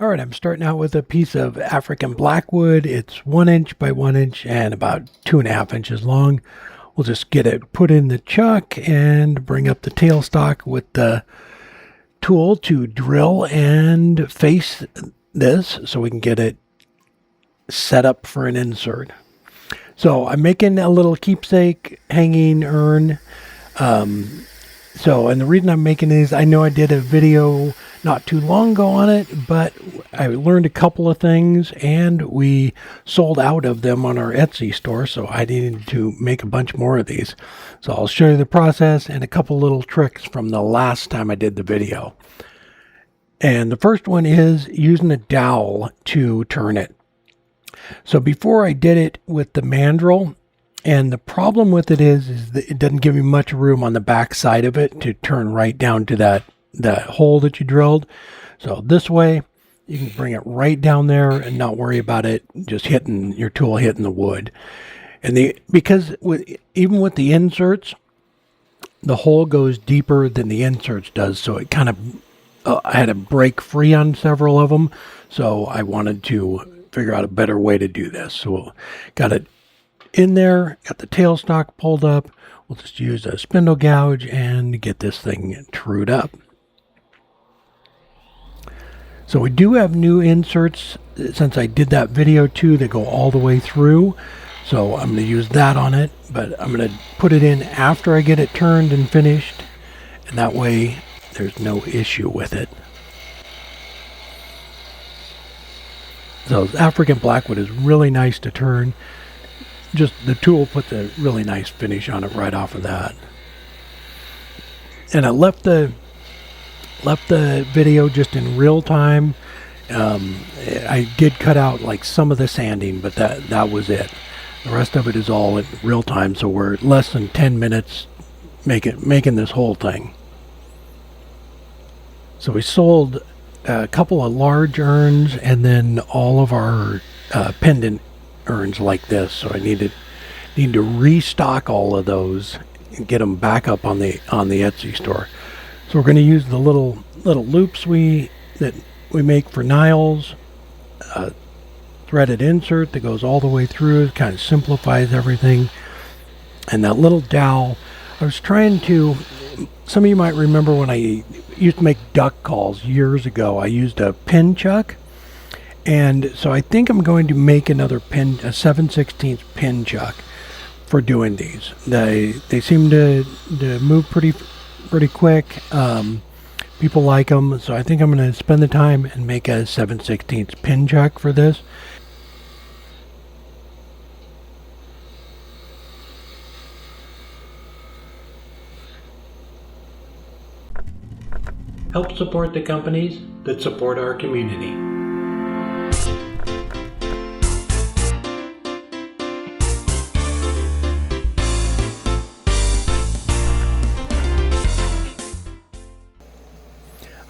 All right, I'm starting out with a piece of African blackwood. It's 1 inch by 1 inch and about 2.5 inches long. We'll just get it put in the chuck and bring up the tailstock with the tool to drill and face this so we can get it set up for an insert. So I'm making a little keepsake hanging urn. And the reason I'm making it is I know I did a video not too long ago on it, but I learned a couple of things and we sold out of them on our Etsy store, so I needed to make a bunch more of these. So I'll show you the process and a couple little tricks from the last time I did the video. And the first one is using a dowel to turn it. So before I did it with the mandrel, and the problem with it is that it doesn't give you much room on the back side of it to turn right down to that hole that you drilled. So this way, you can bring it right down there and not worry about it just hitting your tool hitting the wood. And because even with the inserts, the hole goes deeper than the inserts does, so it kind of I had to break free on several of them. So I wanted to figure out a better way to do this. So got it in there, got the tailstock pulled up. We'll just use a spindle gouge and get this thing trued up. So we do have new inserts since I did that video too that go all the way through. So I'm going to use that on it, but I'm going to put it in after I get it turned and finished. And that way there's no issue with it. So African blackwood is really nice to turn. Just the tool puts a really nice finish on it right off of that. And I left the video just in real time. I did cut out like some of the sanding, but that was it. The rest of it is all in real time, so we're less than 10 minutes making this whole thing. So we sold a couple of large urns and then all of our pendant urns like this. So I need to restock all of those and get them back up on the Etsy store. So we're going to use the little loops that we make for Niles, threaded insert that goes all the way through. It kind of simplifies everything. And that little dowel, I was trying to, some of you might remember when I used to make duck calls years ago, I used a pin chuck. And so I think I'm going to make another pin, a 7/16 pin chuck for doing these. They seem to move pretty quick. People like them, so I think I'm going to spend the time and make a 7/16 pin chuck for this. Help support the companies that support our community.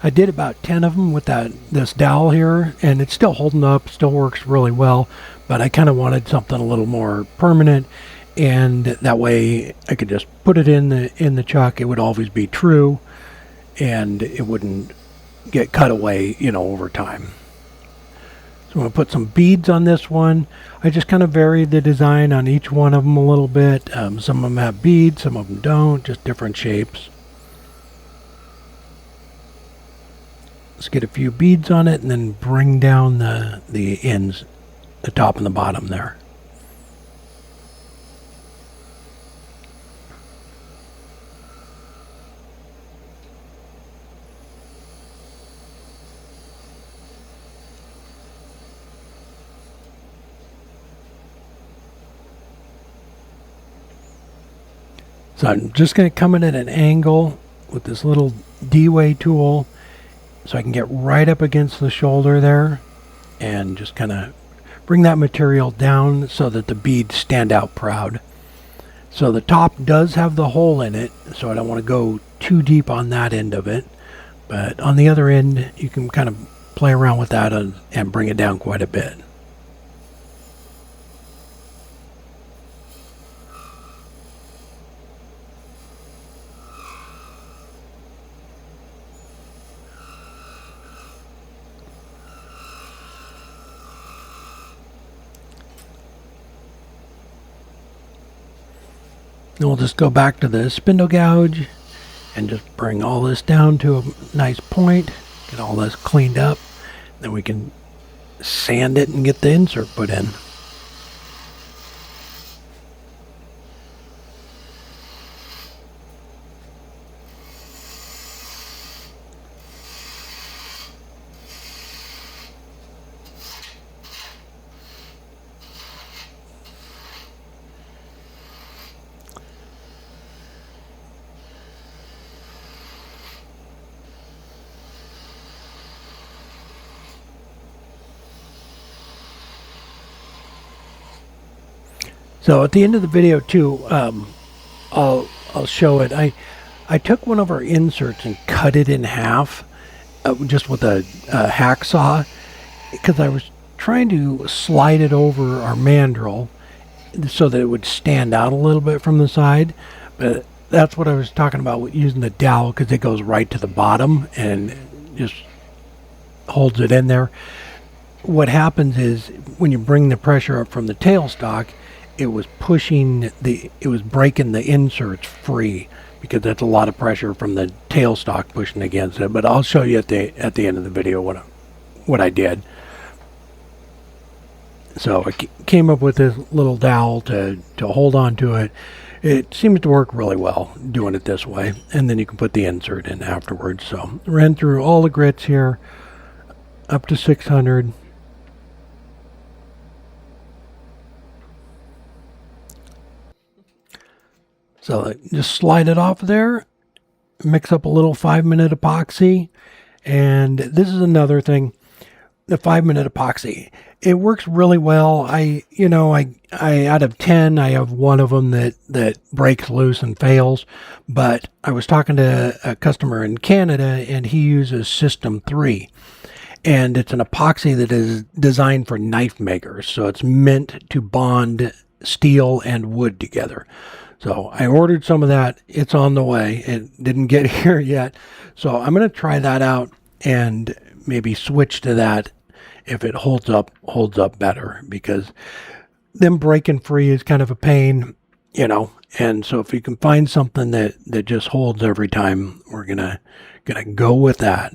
I did about 10 of them with this dowel here, and it's still holding up, still works really well, but I kind of wanted something a little more permanent, and that way I could just put it in the chuck. It would always be true, and it wouldn't get cut away, over time. So I'm going to put some beads on this one. I just kind of varied the design on each one of them a little bit. Some of them have beads, some of them don't, just different shapes. Let's get a few beads on it and then bring down the ends, the top and the bottom there. So I'm just going to come in at an angle with this little D-way tool so I can get right up against the shoulder there and just kind of bring that material down so that the beads stand out proud. So the top does have the hole in it, so I don't want to go too deep on that end of it. But on the other end, you can kind of play around with that and bring it down quite a bit. And we'll just go back to the spindle gouge and just bring all this down to a nice point. Get all this cleaned up. Then we can sand it and get the insert put in. So at the end of the video too, I'll show it. I took one of our inserts and cut it in half, just with a hacksaw, because I was trying to slide it over our mandrel so that it would stand out a little bit from the side. But that's what I was talking about with using the dowel, because it goes right to the bottom and just holds it in there. What happens is when you bring the pressure up from the tailstock, it was breaking the inserts free, because that's a lot of pressure from the tailstock pushing against it. But I'll show you at the end of the video what I did. So I came up with this little dowel to hold on to it. It seems to work really well doing it this way, and then you can put the insert in afterwards. So ran through all the grits here up to 600. So just slide it off there, mix up a little 5-minute epoxy. And this is another thing, the 5-minute epoxy. It works really well. I out of 10, I have one of them that breaks loose and fails. But I was talking to a customer in Canada, and he uses System 3. And it's an epoxy that is designed for knife makers. So it's meant to bond steel and wood together. So I ordered some of that. It's on the way. It didn't get here yet. So I'm going to try that out and maybe switch to that if it holds up better, because them breaking free is kind of a pain, and so if you can find something that just holds every time, we're gonna go with that.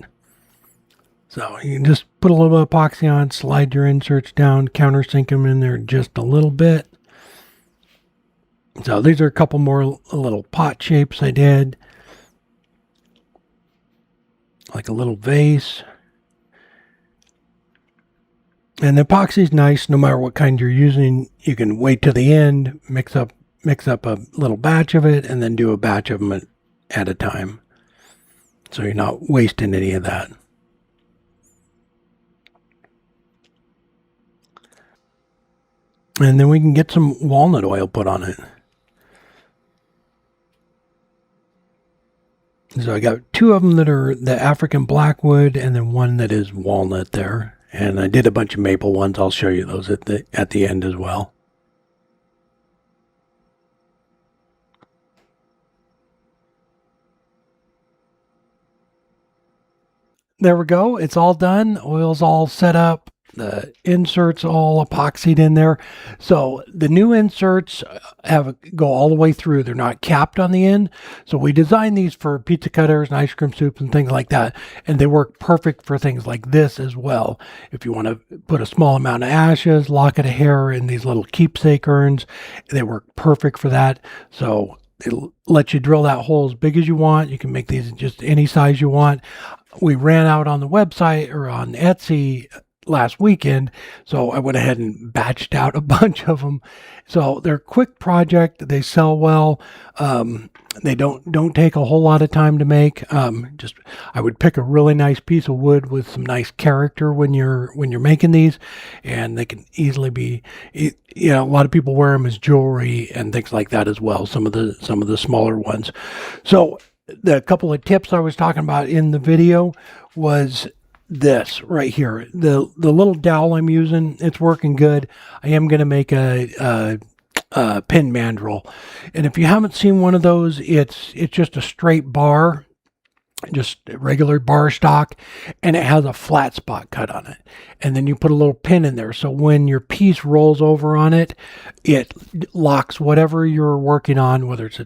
So you can just put a little bit of epoxy on, slide your inserts down, countersink them in there just a little bit. So these are a couple more little pot shapes I did, like a little vase. And the epoxy is nice no matter what kind you're using. You can wait to the end, mix up a little batch of it, and then do a batch of them at a time. So you're not wasting any of that. And then we can get some walnut oil put on it. So I got 2 of them that are the African blackwood, and then one that is walnut there. And I did a bunch of maple ones. I'll show you those at the end as well. There we go. It's all done. Oil's all set up. The inserts all epoxied in there. So the new inserts go all the way through. They're not capped on the end. So we designed these for pizza cutters and ice cream soups and things like that. And they work perfect for things like this as well. If you want to put a small amount of ashes, locket of hair in these little keepsake urns, they work perfect for that. So it lets you drill that hole as big as you want. You can make these just any size you want. We ran out on the website or on Etsy last weekend, so I went ahead and batched out a bunch of them. So they're a quick project. They sell well. They don't take a whole lot of time to make. Just I would pick a really nice piece of wood with some nice character when you're making these, and they can easily be. A lot of people wear them as jewelry and things like that as well. Some of the smaller ones. So the couple of tips I was talking about in the video was this right here. The little dowel I'm using, it's working good. I am going to make a pin mandrel, and if you haven't seen one of those, it's just a straight bar, just regular bar stock, and it has a flat spot cut on it. And then you put a little pin in there, so when your piece rolls over on it, it locks whatever you're working on, whether it's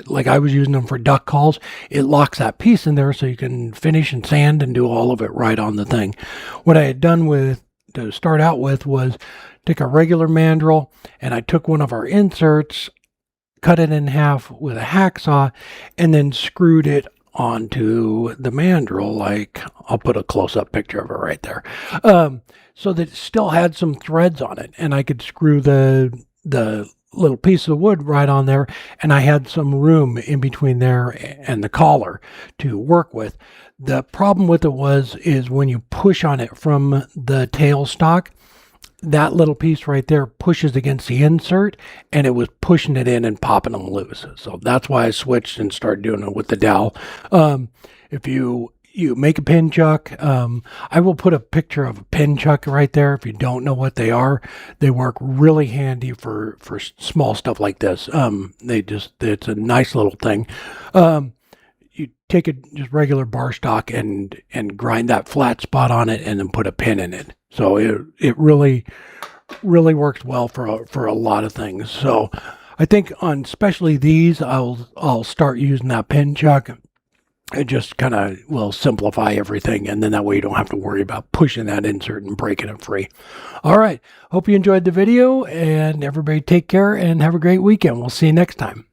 like I was using them for duck calls, it locks that piece in there so you can finish and sand and do all of it right on the thing. What I had done to start out with was take a regular mandrel, and I took one of our inserts, cut it in half with a hacksaw, and then screwed it onto the mandrel. Like, I'll put a close-up picture of it right there, so that it still had some threads on it, and I could screw the little piece of wood right on there, and I had some room in between there and the collar to work with. The problem with it is when you push on it from the tailstock, that little piece right there pushes against the insert, and it was pushing it in and popping them loose. So that's why I switched and started doing it with the dowel. If you make a pin chuck, I will put a picture of a pin chuck right there. If you don't know what they are, they work really handy for small stuff like this. It's a nice little thing. You take just regular bar stock and grind that flat spot on it, and then put a pin in it. So it really works well for a lot of things. So I think on especially these, I'll start using that pin chuck. It just kind of will simplify everything, and then that way you don't have to worry about pushing that insert and breaking it free. All right. Hope you enjoyed the video, and everybody take care and have a great weekend. We'll see you next time.